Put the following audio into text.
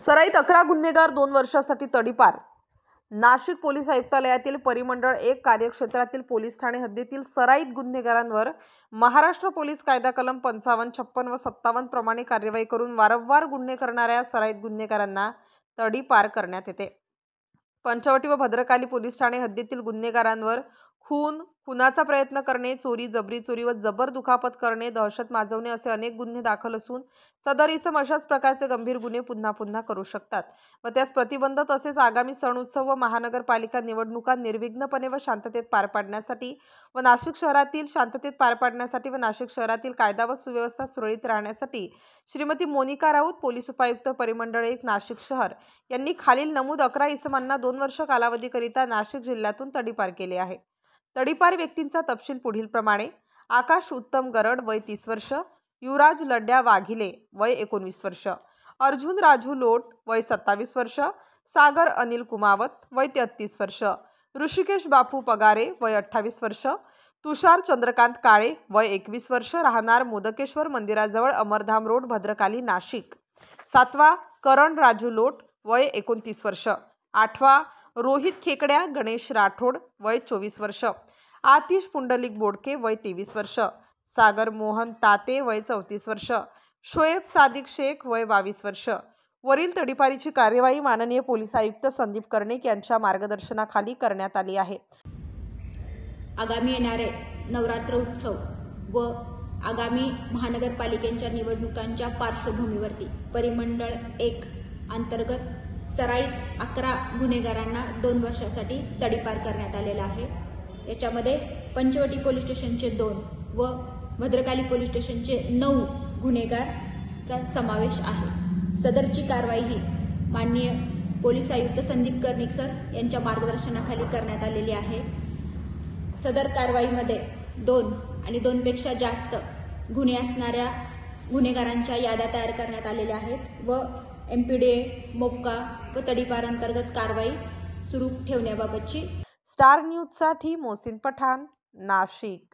सराईत 11 गुन्हेगार 2 वर्षांसाठी तडीपार। नाशिक पोलीस आयुक्तालयातील परिमंडळ 1 कार्यक्षेत्रातील पोलीस ठाणे हद्दीतील सराईत गुन्हेगारांवर महाराष्ट्र पोलीस कायदा कलम 55, 56 व 57 प्रमाणे कार्यवाही करून वारंवार गुन्हे करणाऱ्या सराईत गुन्हेगारांना तडीपार करण्यात येते। पंचवटी व भद्रकाली पोलीस ठाणे हद्दीतील गुन्हेगारांवर खून, खुनाचा प्रयत्न करणे, चोरी, जबरी चोरी व जबर दुखापत करणे, दहशत माजवणे असे अनेक गुन्हे दाखल असून सदर इसम अशाच प्रकारचे गंभीर गुन्हे पुन्हा पुन्हा करू शकतात व त्यास प्रतिबंध तसेच आगामी सण उत्सव व महानगरपालिका निवडणुका निर्विघ्नपणे व शांततेत पार पाडण्यासाठी व नाशिक शहरातील कायदा व सुव्यवस्था सुरळीत राहण्यासाठी श्रीमती मोनिका राऊत, पोलीस उपायुक्त परिमंडळ 1 नाशिक शहर यांनी खालील नमूद 11 इसमांना 2 वर्ष कालावधीकरिता नाशिक जिल्ह्यातून तडीपार केले आहे। तडीपार व्यक्तींचा तपशील पुढील प्रमाणे: आकाश उत्तम गरड वय 30 वर्ष, युवराज लड्या वाघिले वय 19 वर्ष, अर्जुन राजू लोट वय 27 वर्ष, सागर अनिल कुमावत वय 33 वर्ष, ऋषिकेश बापू पगारे वय 28 वर्ष, तुषार चंद्रकांत काळे वय 21 वर्ष, राहणार मोदकेश्वर मंदिराजवळ अमरधाम रोड भद्रकाली नाशिक। 7वा करण राजू लोट वय 29 वर्ष, 8वा रोहित खेकड्या गणेश राठोड वय 24 वर्ष, आतिश पुंडलिक बोडके वय 23 वर्ष, सागर मोहन ताते वय 34 वर्ष, शोएब सादिक शेख वय 22 वर्ष। वरील तडीपारीची कार्यवाही माननीय पोलीस आयुक्त संदीप कर्णिक यांच्या मार्गदर्शनाखाली करण्यात आली आहे। आगामी येणारे नवरात्र उत्सव व आगामी महानगरपालिकेच्या निवडणुकांच्या पार्श्वभूमीवरती परिमंडळ 1 अंतर्गत सराईत 11 गुन्हेगारांना 2 वर्षासाठी तडीपार करण्यात आलेला आहे। याच्यामध्ये पंचवटी पोलीस स्टेशनचे 2 व भद्रकाली पोलीस स्टेशनचे 9 गुन्हेगारचा समावेश आहे। सदरची कारवाई ही माननीय पोलीस आयुक्त संदीप कर्णिक सर यांच्या मार्गदर्शनाखाली करण्यात आलेली आहे। सदर कारवाईमध्ये 2 आणि 2 पेक्षा जास्त गुन्हे असणाऱ्या गुन्हेगारांच्या याद्या तयार करण्यात आलेल्या आहेत व MPDA, मोक्का व तडीपार अंतर्गत कारवाई सुरू ठेवण्याबाबतची। स्टार न्यूज साठी मोहसिन पठाण, नाशिक।